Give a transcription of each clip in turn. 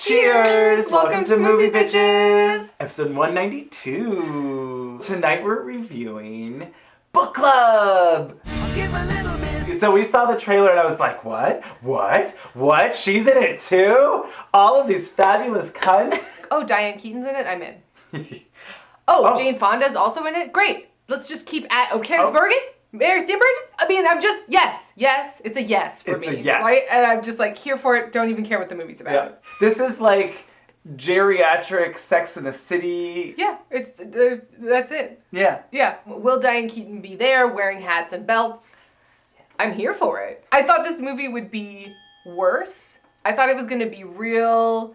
Cheers! Welcome to Movie Bitches! Episode 192. Tonight we're reviewing Book Club! I'll give a little bit. So we saw the trailer and I was like, what? What? She's in it too? All of these fabulous cunts? Oh, Diane Keaton's in it? I'm in. Jane Fonda's also in it? Great! Let's just keep at... Candice Bergen? Mary Steenburgen? I mean, I'm just... Yes. It's a yes for me. It's a yes. Right? And I'm just like, here for it. Don't even care what the movie's about. Yeah. This is like geriatric Sex in the City. Yeah, that's it. Yeah. Yeah. Will Diane Keaton be there wearing hats and belts? I'm here for it. I thought this movie would be worse. I thought it was going to be real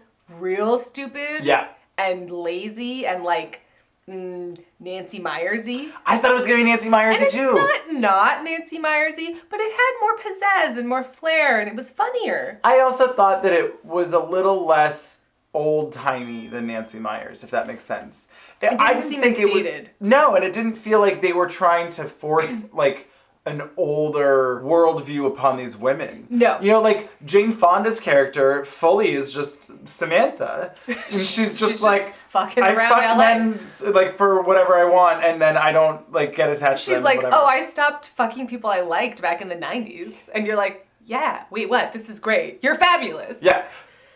stupid. Yeah. And lazy and like Nancy Myersy. I thought it was going to be Nancy Myersy too. It's not Nancy Myersy, but it had more pizzazz and more flair and it was funnier. I also thought that it was a little less old-timey than Nancy Myers, if that makes sense. It didn't seem as dated. No, and it didn't feel like they were trying to force like an older worldview upon these women. No. You know, like Jane Fonda's character fully is just Samantha. And she's just like fucking I around fuck LA. men like for whatever I want, and then I don't like get attached to them. She's like, whatever. oh, I stopped fucking people I liked back in the 90s. And you're like, yeah, wait, what? This is great. You're fabulous. Yeah,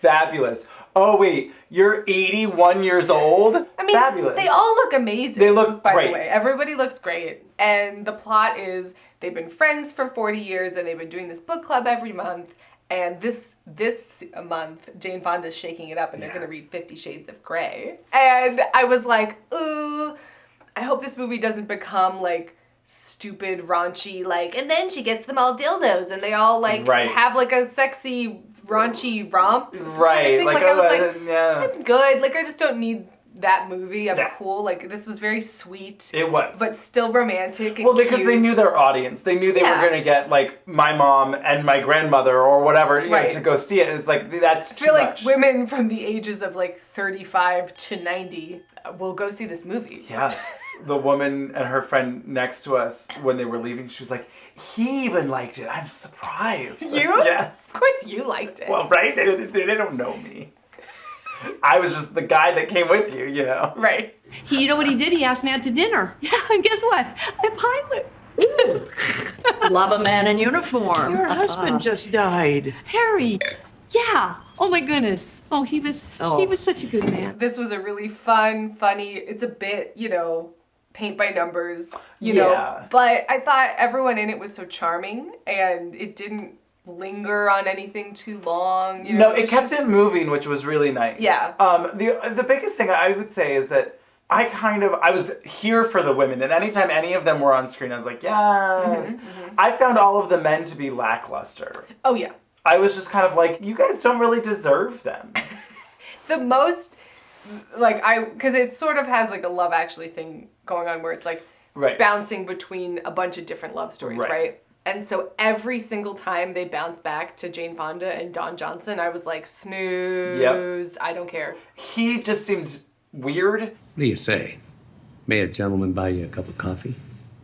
fabulous. Oh wait, you're 81 years old? I mean, fabulous. They all look amazing. They look by great. the way. Everybody looks great. And the plot is they've been friends for 40 years and they've been doing this book club every month. And this month, Jane Fonda's shaking it up and they're going to read 50 Shades of Grey. And I was like, ooh, I hope this movie doesn't become like stupid, raunchy, like, and then she gets them all dildos and they all like have like a sexy, raunchy romp. Right. Kind of thing. I was like, yeah. I'm good. Like, I just don't need that movie. I'm cool. Like, this was very sweet. It was. But still romantic and well, because cute. they knew their audience. They knew they were going to get, like, my mom and my grandmother or whatever, you know, to go see it. It's like, that's too much. I feel like women from the ages of, like, 35 to 90 will go see this movie. Yeah. The woman and her friend next to us, when they were leaving, she was like, he even liked it. I'm surprised. You? Yes. Of course you liked it. Well, right? They don't know me. I was just the guy that came with you, you know? Right. You know what he did? He asked me out to dinner. Yeah, and guess what? I pilot. Love a man in uniform. Your husband just died. Harry. Yeah. Oh my goodness. Oh, he was such a good man. This was a really funny, it's a bit, you know, paint by numbers, you know, but I thought everyone in it was so charming and it didn't linger on anything too long. You know, no, it kept it moving, which was really nice. Yeah. The biggest thing I would say is that I was here for the women, and anytime any of them were on screen, I was like, yes. Mm-hmm. I found all of the men to be lackluster. Oh, yeah. I was just kind of like, you guys don't really deserve them. The most, like, because it sort of has like a Love Actually thing going on where it's like bouncing between a bunch of different love stories, right? And so every single time they bounce back to Jane Fonda and Don Johnson, I was like, snooze, I don't care. He just seemed weird. What do you say? May a gentleman buy you a cup of coffee?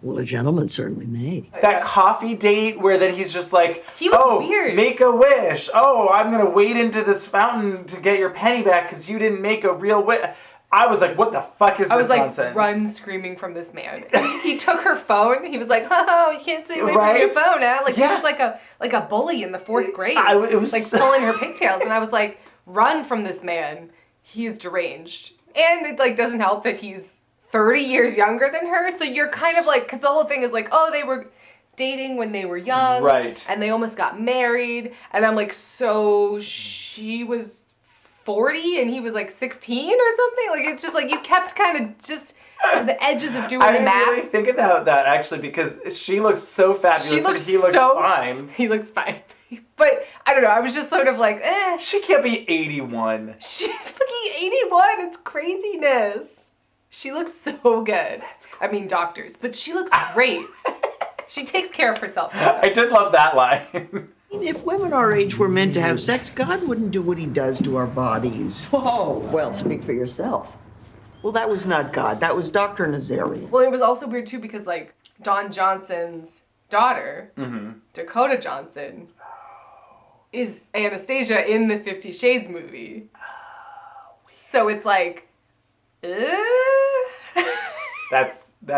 Well, a gentleman certainly may. That coffee date where then he's just like, he was weird. Make a wish. Oh, I'm going to wade into this fountain to get your penny back because you didn't make a real wish. I was like, what the fuck is this nonsense? I was like, run screaming from this man. He took her phone. He was like, oh, you can't stay away from your phone now. Like, he was like a bully in the 4th grade. It was like pulling her pigtails. And I was like, run from this man. He is deranged. And it like doesn't help that he's 30 years younger than her. So you're kind of like, because the whole thing is like, oh, they were dating when they were young. Right. And they almost got married. And I'm like, so she was 40 and he was like 16 or something? Like, it's just like you kept kind of just on the edges of doing the math. I didn't really think about that actually because she looks so fabulous and he looks fine. He looks fine. But I don't know, I was just sort of like, eh. She can't be 81. She's fucking 81. It's craziness. She looks so good. I mean, doctors, but she looks great. She takes care of herself, too. I did love that line. If women our age were meant to have sex, God wouldn't do what he does to our bodies. Oh, well, speak for yourself. Well, that was not God. That was Dr. Nazarian. Well, it was also weird, too, because, like, Don Johnson's daughter, Dakota Johnson, is Anastasia in the 50 Shades movie. So it's like, That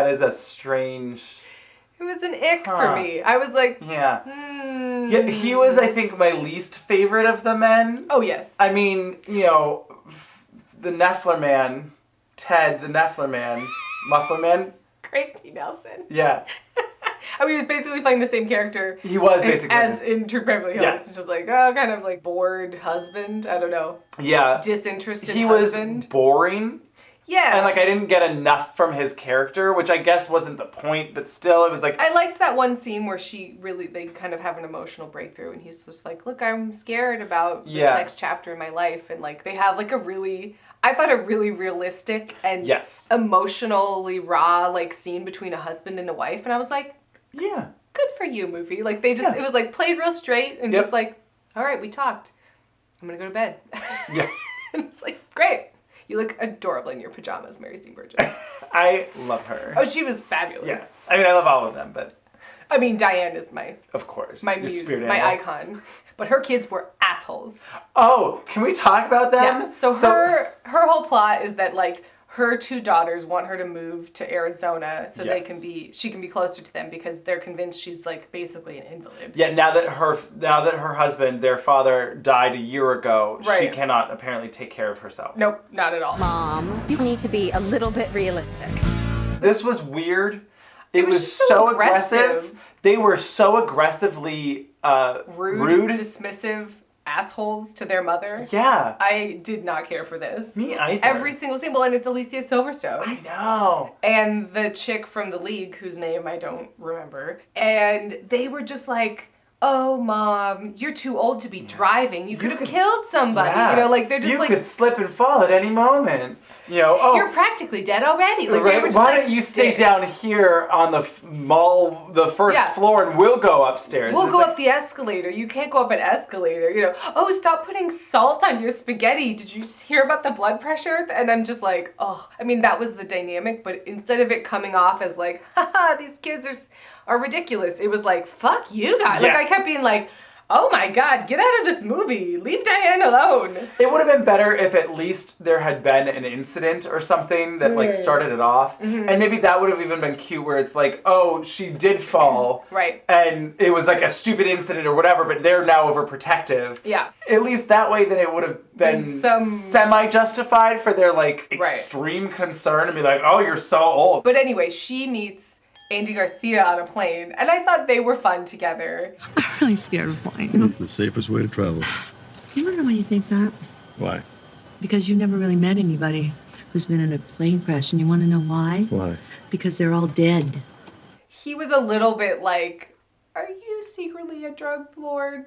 is a strange... It was an ick for me. I was like, Yeah. Yeah, he was, I think, my least favorite of the men. Oh, yes. I mean, you know, the Neffler man, Ted, the Neffler man, Muffler man. Craig T. Nelson. Yeah. I mean, he was basically playing the same character. He was basically. As in True Beverly Hills. Yes. It's just like, kind of like bored husband. I don't know. Yeah. Disinterested he husband. Was boring. Yeah. And, like, I didn't get enough from his character, which I guess wasn't the point, but still, it was like... I liked that one scene where they kind of have an emotional breakthrough, and he's just like, look, I'm scared about this next chapter in my life, and, like, they have, like, a really realistic and emotionally raw, like, scene between a husband and a wife, and I was like, yeah, good for you, movie. Like, they just, it was, like, played real straight, and just like, all right, we talked. I'm gonna go to bed. Yeah. And it's like, great. You look adorable in your pajamas, Mary Steenburgen. I love her. Oh, she was fabulous. Yeah. I mean, I love all of them, but... I mean, Diane is my muse, my icon. But her kids were assholes. Oh, can we talk about them? Yeah. So her whole plot is that, like, her two daughters want her to move to Arizona so she can be closer to them because they're convinced she's, like, basically an invalid. Yeah, now that her husband, their father, died a year ago, she cannot apparently take care of herself. Nope, not at all. Mom, you need to be a little bit realistic. This was weird. It was so aggressive. They were so aggressively rude, dismissive assholes to their mother. Yeah. I did not care for this. Me either. Every single scene. Well, and it's Alicia Silverstone. I know. And the chick from The League, whose name I don't remember. And they were just like, oh, Mom, you're too old to be driving. You could have killed somebody. Yeah. You know, like, they're just you like... You could slip and fall at any moment. You know, oh... You're practically dead already. Like, they were just Why don't you stay down here on the first floor, and we'll go upstairs. We'll go up the escalator. You can't go up an escalator. You know, oh, stop putting salt on your spaghetti. Did you just hear about the blood pressure? And I'm just like, oh. I mean, that was the dynamic, but instead of it coming off as like, haha, these kids are ridiculous, it was like, fuck you guys. Yeah. Like, I kept being like, oh my God, get out of this movie. Leave Diane alone. It would have been better if at least there had been an incident or something that, like, started it off. Mm-hmm. And maybe that would have even been cute where it's like, oh, she did fall. Right. And it was like a stupid incident or whatever, but they're now overprotective. Yeah. At least that way then it would have been semi-justified for their, like, extreme concern and be like, oh, you're so old. But anyway, she meets Andy Garcia on a plane, and I thought they were fun together. I'm really scared of flying. The safest way to travel. You wanna know why you think that? Why? Because you never really met anybody who's been in a plane crash, and you wanna know why? Why? Because they're all dead. He was a little bit like, are you secretly a drug lord?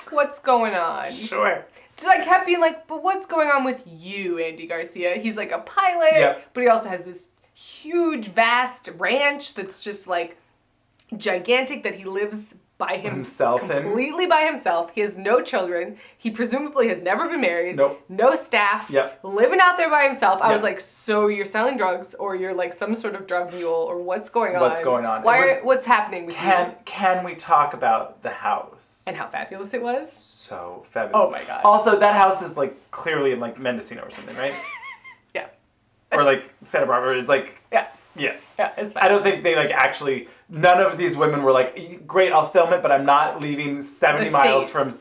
What's going on? Sure. So I kept being like, but what's going on with you, Andy Garcia? He's like a pilot, but he also has this huge, vast ranch that's just like gigantic that he lives by himself, completely by himself. He has no children. He presumably has never been married. Nope. No staff. Yep. Living out there by himself. I was like, so you're selling drugs, or you're like some sort of drug mule, or what's going on? What's going on? What's happening with you? Can we talk about the house? And how fabulous it was? So fabulous. Oh my God. Also, that house is like clearly in like Mendocino or something, right? Yeah. Or like Santa Barbara is like... Yeah. Yeah. Yeah, it's fine. I don't think they like actually... None of these women were like, great, I'll film it, but I'm not leaving 70 miles from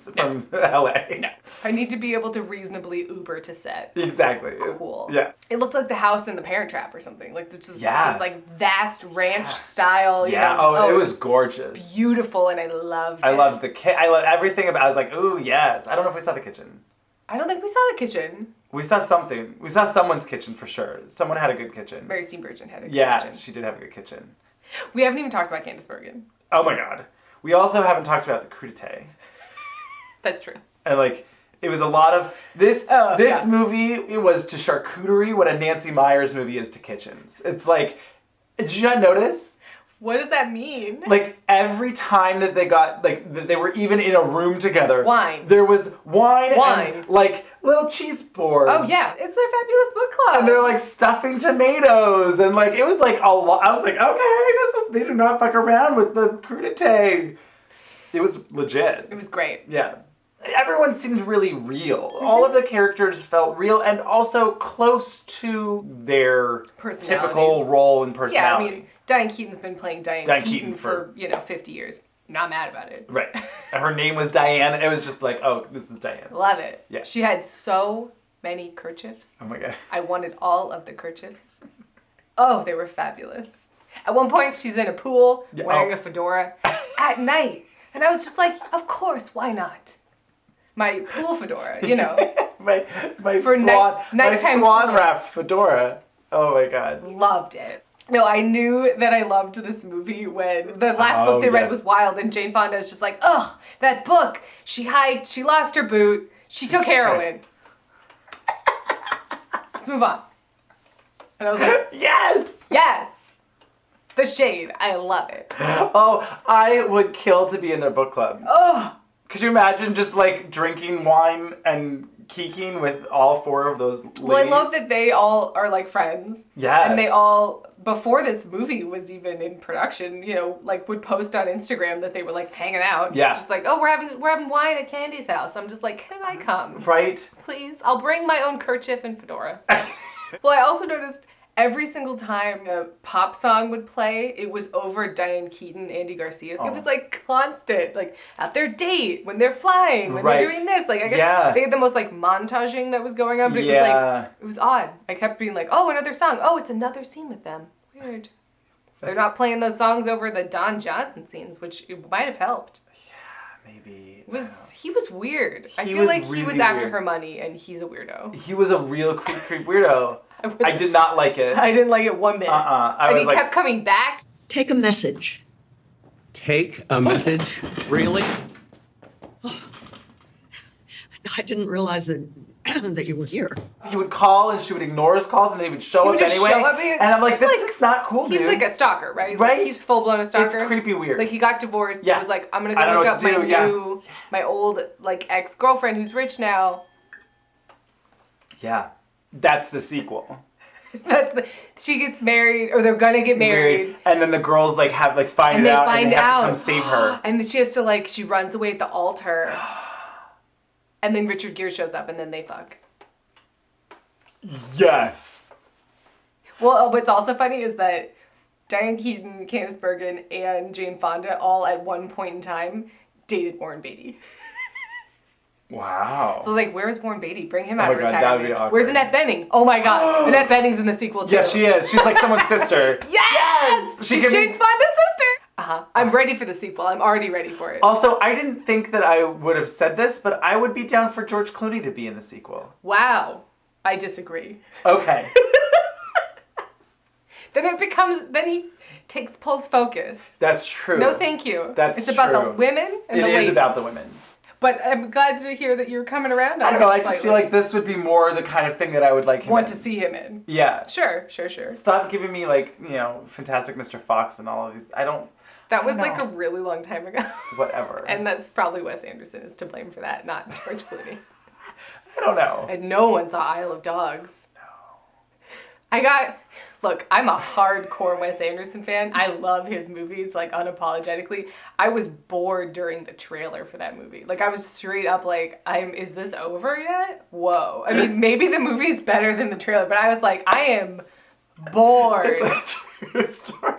LA. No. I need to be able to reasonably Uber to set. Exactly. Cool. Yeah. It looked like the house in The Parent Trap or something. Like this like vast ranch style. You know, it was gorgeous. Beautiful, and I loved it. I loved the kitchen. I loved everything about it. I was like, ooh, yes. I don't know if we saw the kitchen. I don't think we saw the kitchen. We saw something. We saw someone's kitchen for sure. Someone had a good kitchen. Mary Steenburgen had a good kitchen. Yeah, she did have a good kitchen. We haven't even talked about Candice Bergen. Oh my God. We also haven't talked about the crudité. That's true. And like, it was a lot of... This movie, it was to charcuterie what a Nancy Meyers movie is to kitchens. It's like, did you not notice? What does that mean? Like, every time that they got, like, they were even in a room together. Wine. There was wine. And, like, little cheese boards. Oh, yeah. It's their fabulous book club. And they're, like, stuffing tomatoes. And, like, it was, like, a lot. I was like, okay, they do not fuck around with the crudité. It was legit. It was great. Yeah. everyone seemed really real. All of the characters felt real and also close to their typical role and personality. Yeah, I mean, Diane Keaton's been playing Diane Keaton for 50 years. Not mad about it. Right. Her name was Diane. It was just like, oh, this is Diane. Love it. Yeah. She had so many kerchiefs. Oh my God. I wanted all of the kerchiefs. Oh, they were fabulous. At one point, she's in a pool wearing a fedora at night. And I was just like, of course, why not? My pool fedora, my For nighttime swan pool. wrap fedora. Oh my God. Loved it. No, I knew that I loved this movie when the last book they read was Wild, and Jane Fonda is just like, ugh, that book. She lost her boot. She took heroin. Let's move on. And I was like, yes! Yes! The shade. I love it. Oh, I would kill to be in their book club. Oh! Could you imagine just like drinking wine and keeking with all four of those ladies? Well, I love that they all are like friends. Yeah. And they all, before this movie was even in production, like would post on Instagram that they were like hanging out. Yeah. Just like, oh, we're having wine at Candy's house. I'm just like, can I come? Right? Please. I'll bring my own kerchief and fedora. Well, I also noticed every single time a pop song would play, it was over Diane Keaton, Andy Garcia's. It was like constant, like at their date, when they're flying, when they're doing this. Like I guess they had the most like montaging that was going on, but it was like, it was odd. I kept being like, oh, another song. Oh, it's another scene with them. Weird. They're not playing those songs over the Don Johnson scenes, which it might have helped. Yeah, maybe. He was weird. I feel was like he really was after weird. her money, and he's a weirdo. He was a real creep weirdo. I did not like it. I didn't like it one bit. And he kept coming back. Take a message. Take a message? Really? I didn't realize that that you were here. He would call and she would ignore his calls and they would show up anyway. And I'm like, this is not cool, dude. He's like a stalker, right? Right? Like, he's full-blown a stalker. It's creepy weird. Like he got divorced. Yeah. He was like, I'm gonna I don't go know look what up to do. my old like ex-girlfriend who's rich now. Yeah. That's the sequel. She gets married, or they're gonna get married. And then the girls like find it out and they have to come save her. And then she has to she runs away at the altar. And then Richard Gere shows up and then they fuck. Yes. Well, what's also funny is that Diane Keaton, Candice Bergen, and Jane Fonda all at one point in time dated Warren Beatty. Wow. So where's Warren Beatty? Bring him out of God, that retirement. would be awkward. Where's Annette Bening? Oh my God, Annette Bening's in the sequel too. Yes, she is. She's like someone's sister. Yes! She She's Jane Fonda's sister. I'm ready for the sequel. I'm already ready for it. Also, I didn't think that I would have said this, but I would be down for George Clooney to be in the sequel. Wow. I disagree. Okay. Then he pulls focus. That's true. No, thank you. It's about the women and the ladies. It is about the women. But I'm glad to hear that you're coming around on I don't know, I it just feel like this would be more the kind of thing that I would like him want in. to see him in. Yeah. Sure. Stop giving me Fantastic Mr. Fox and all of these. That was a really long time ago. Whatever. And that's probably Wes Anderson is to blame for that, not George Clooney. I don't know. And no one saw Isle of Dogs. Look, I'm a hardcore Wes Anderson fan. I love his movies, unapologetically. I was bored during the trailer for that movie. I was straight up is this over yet? Whoa. I mean, maybe the movie's better than the trailer, but I was like, I am bored. It's a true story.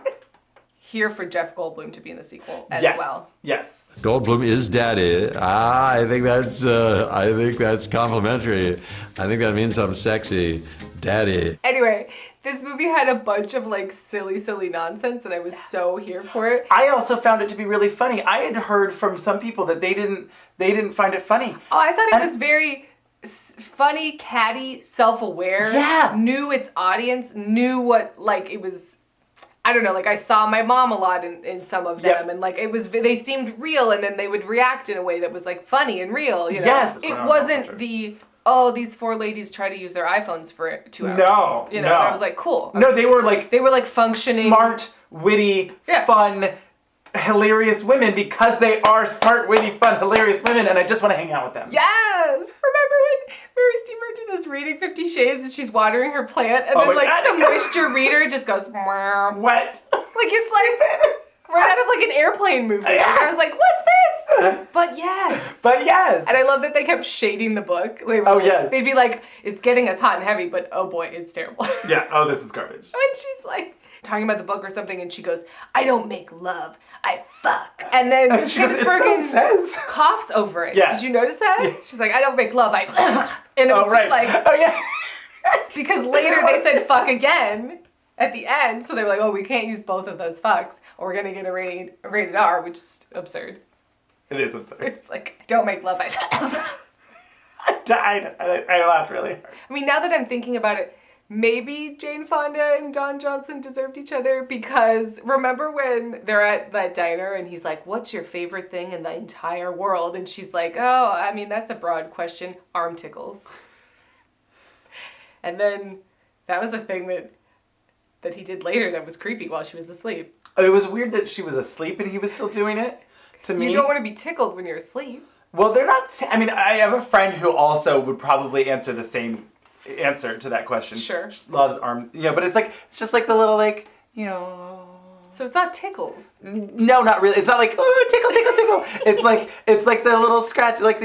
Here for Jeff Goldblum to be in the sequel as well. Yes. Goldblum is daddy. I think that's complimentary. I think that means I'm sexy. Daddy. Anyway, this movie had a bunch of silly nonsense and I was so here for it. I also found it to be really funny. I had heard from some people that they didn't find it funny. Oh, I thought it was very funny, catty, self-aware. Yeah. Knew its audience, knew what it was. I don't know, I saw my mom a lot in some of them, and they seemed real, and then they would react in a way that was funny and real, Yes. It wasn't these four ladies try to use their iPhones for 2 hours. No. And I was like, cool. No, they were functioning. Smart, witty, fun, hilarious women because they are smart, witty, fun, hilarious women, and I just want to hang out with them. Yes! Remember when Mary Steenburgen is reading 50 Shades and she's watering her plant, and then the moisture reader just goes, What? it's Right out of like an airplane movie. And I was like, what's this? But yes. And I love that they kept shading the book. Yes. They'd be like, it's getting us hot and heavy, but oh boy, it's terrible. Yeah, oh, this is garbage. And she's like, talking about the book or something, and she goes, I don't make love, I fuck. And then Candice Bergen coughs over it. Yeah. Did you notice that? Yeah. She's like, I don't make love, I fuck. And it was just like, because later they said fuck again at the end, so they were like, oh, we can't use both of those fucks, or we're gonna get a rated R, which is absurd. It is absurd. It's like, don't make love, I fuck. I died. I laughed really hard. I mean, now that I'm thinking about it, maybe Jane Fonda and Don Johnson deserved each other, because remember when they're at that diner and he's like, what's your favorite thing in the entire world? And she's like, oh, I mean, that's a broad question. Arm tickles. And then that was a thing that he did later that was creepy while she was asleep. It was weird that she was asleep and he was still doing it, to me. You don't want to be tickled when you're asleep. Well, they're not... I mean, I have a friend who also would probably answer the same answer to that question. Sure. She loves arm... but it's just like the little, So it's not tickles. No, not really. It's not like, oh, tickle, tickle, tickle. It's like the little scratch, like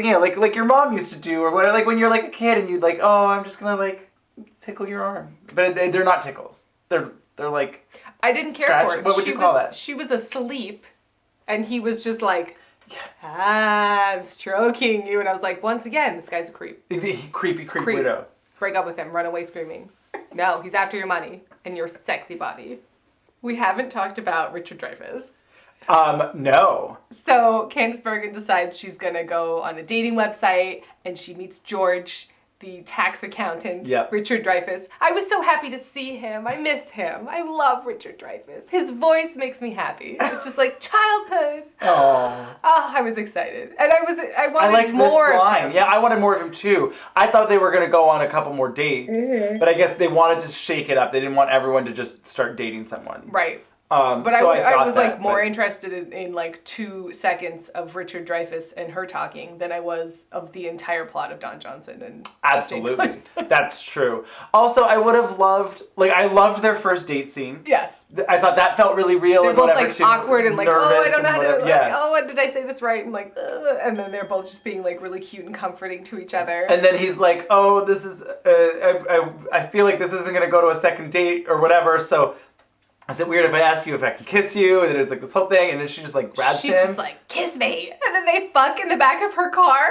your mom used to do, or whatever, like when you're like a kid and you'd like, oh, I'm just gonna like tickle your arm. But they're not tickles. They're like... I didn't care scratch. for it. What would you call that? She was asleep, and he was just like, I'm stroking you. And I was like, once again, this guy's a creep. Creepy widow. Break up with him. Run away screaming. No, he's after your money and your sexy body. We haven't talked about Richard Dreyfuss. No. So Candice Bergen decides she's going to go on a dating website, and she meets George, the tax accountant, Richard Dreyfuss. I was so happy to see him. I miss him. I love Richard Dreyfuss. His voice makes me happy. It's just like childhood. Oh, I was excited. And I wanted more this line. of him. Yeah, I wanted more of him too. I thought they were going to go on a couple more dates, but I guess they wanted to shake it up. They didn't want everyone to just start dating someone. Right. But so I was more interested in like 2 seconds of Richard Dreyfuss and her talking than I was of the entire plot of Don Johnson and absolutely. That's true. Also, I would have loved, I loved their first date scene. Yes. I thought that felt really real. They're both like awkward and like, oh, I don't know how to, yeah. oh, did I say this right? And like, and then they're both just being like really cute and comforting to each other. And then he's like, oh, this is, I feel like this isn't going to go to a second date or whatever, so is it weird if I ask you if I can kiss you? And then there's like this whole thing, and then she just like grabs him. She's just like, kiss me. And then they fuck in the back of her car.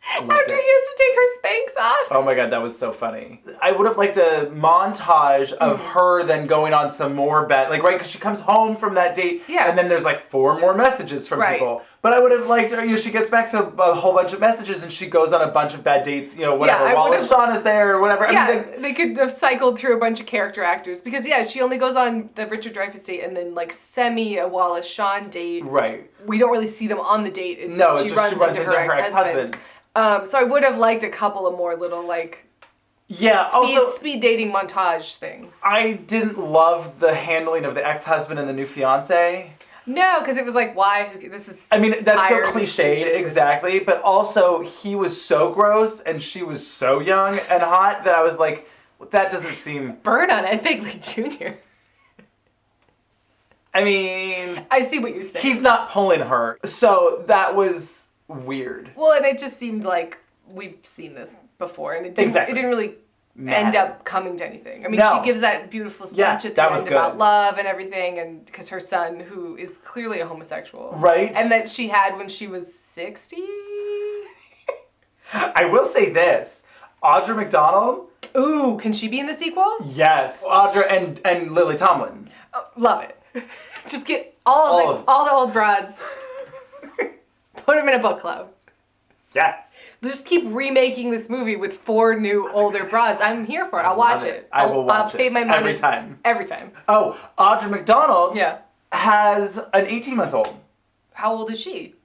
After he has to take her Spanx off. Oh my god, that was so funny. I would have liked a montage of her then going on some more because she comes home from that date, and then there's like 4 more messages from people. But I would have liked her, she gets back to a whole bunch of messages and she goes on a bunch of bad dates, whatever, Wallace Shawn is there or whatever. They could have cycled through a bunch of character actors because, she only goes on the Richard Dreyfuss date and then like a Wallace Shawn date. Right. We don't really see them on the date. She runs into her ex-husband. So I would have liked a couple of more little speed dating montage thing. I didn't love the handling of the ex-husband and the new fiance. No, because it was like, why? This is. I mean, that's so cliched, exactly. But also, he was so gross and she was so young and hot that I was like, that doesn't seem. Burn on Ed Begley Jr. I mean, I see what you're saying. He's not pulling her, so that was weird. Well, and it just seemed like we've seen this before, and it didn't really end up coming to anything. I mean, she gives that beautiful speech at the end about love and everything, and because her son, who is clearly a homosexual, right, and that she had when she was 60. I will say this: Audra McDonald. Ooh, can she be in the sequel? Yes, Audra and Lily Tomlin. Oh, love it. Just get all the old broads. Put them in a book club. Yeah. Just keep remaking this movie with 4 new older broads. I'm here for it. I'll watch it. I will watch it. I'll pay my money. Every time. Every time. Oh, Audra McDonald has an 18-month-old. How old is she?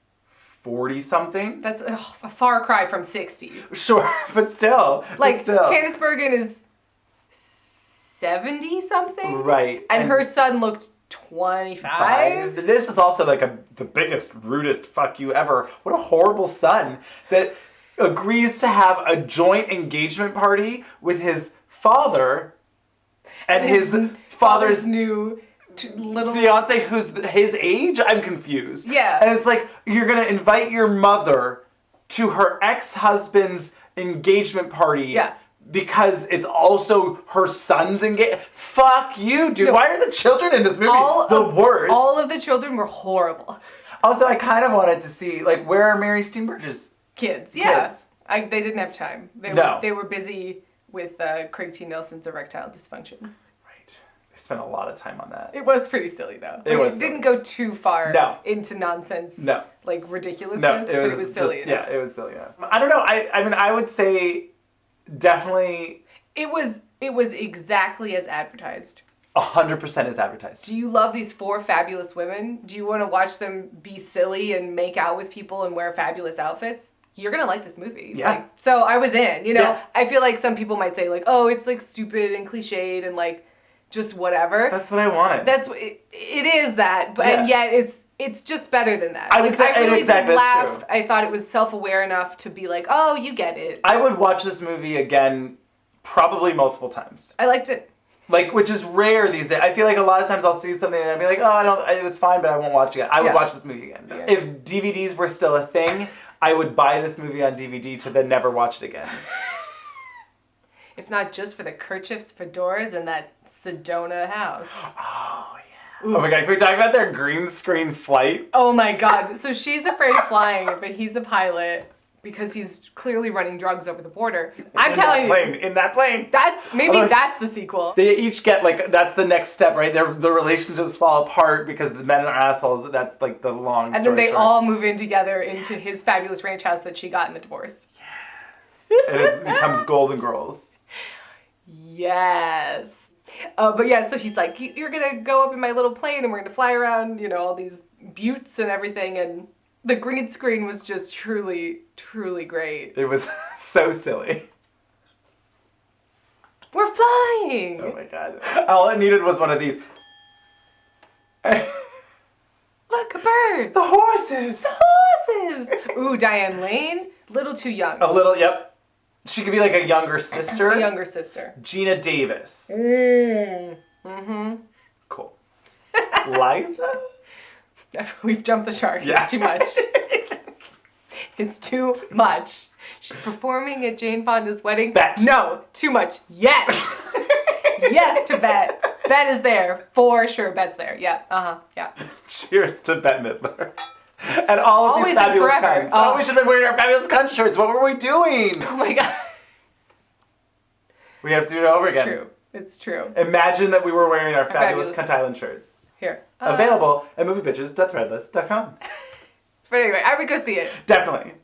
40-something. That's a far cry from 60. Sure, but still. Candice Bergen is 70-something? Right. And her son looked 25. This is also the biggest, rudest fuck you ever. What a horrible son that agrees to have a joint engagement party with his father and his father's new little fiance who's his age? I'm confused. Yeah. And it's like, you're going to invite your mother to her ex-husband's engagement party. Yeah. Because it's also her son's engagement. Fuck you, dude. No. Why are the children in this movie worst? All of the children were horrible. Also, I kind of wanted to see, like, where are Mary Steenburgen's Kids, yeah. kids? They didn't have time. No. They were busy with Craig T. Nelson's erectile dysfunction. Right. They spent a lot of time on that. It was pretty silly, though. It didn't go too far into nonsense. No. Like ridiculousness, No, but it was silly enough. Yeah, it was silly enough. I don't know. I mean, I would say definitely It was exactly as advertised. 100% as advertised. Do you love these 4 fabulous women? Do you want to watch them be silly and make out with people and wear fabulous outfits? You're going to like this movie. Yeah. Like, so I was in, you know? Yeah. I feel like some people might say like, oh, it's like stupid and cliched and like just whatever. That's what I wanted. It is that, but Yeah. and yet it's just better than that. I would say I really exactly, did that's laugh. true. I thought it was self-aware enough to be like, oh, you get it. I would watch this movie again probably multiple times. I liked it. Like, which is rare these days. I feel like a lot of times I'll see something and I'll be like, oh, it was fine, but I won't watch it again. I would watch this movie again. Yeah. If DVDs were still a thing, I would buy this movie on DVD to then never watch it again. If not just for the kerchiefs, fedoras, and that Sedona house. Oh, yeah. Ooh. Oh my god, can we talk about their green screen flight? Oh my god. So she's afraid of flying, but he's a pilot because he's clearly running drugs over the border. I'm telling you. In that plane. That's the sequel. They each get, like, that's the next step, right? The relationships fall apart because the men are assholes. That's, like, the long story And then they short. all move in together into his fabulous ranch house that she got in the divorce. And it becomes Golden Girls. Yes. But yeah, so he's like, you're gonna go up in my little plane and we're gonna fly around, you know, all these buttes and everything, and the green screen was just truly, truly great. It was so silly. We're flying! Oh my god. All it needed was one of these. Look, a bird! The horses! The horses! Ooh, Diane Lane, little too young. A little, yep. She could be like a younger sister. A younger sister. Gina Davis. Mm-hmm. Cool. Liza? We've jumped the shark. Yeah. It's too much. It's too much. She's performing at Jane Fonda's wedding. Bet. No, too much. Yes. Yes to Bet. Bet is there. For sure, Bet's there. Yeah. Uh-huh. Yeah. Cheers to Bette Midler. And all of Always these and fabulous forever. cunts. Oh, we should have been wearing our fabulous cunt shirts. What were we doing? Oh my god. We have to do it over again. It's true. It's true. Imagine that we were wearing our fabulous fabulous Cunt Island shirts. Here. Available at moviebitches.threadless.com. But anyway, I would go see it. Definitely.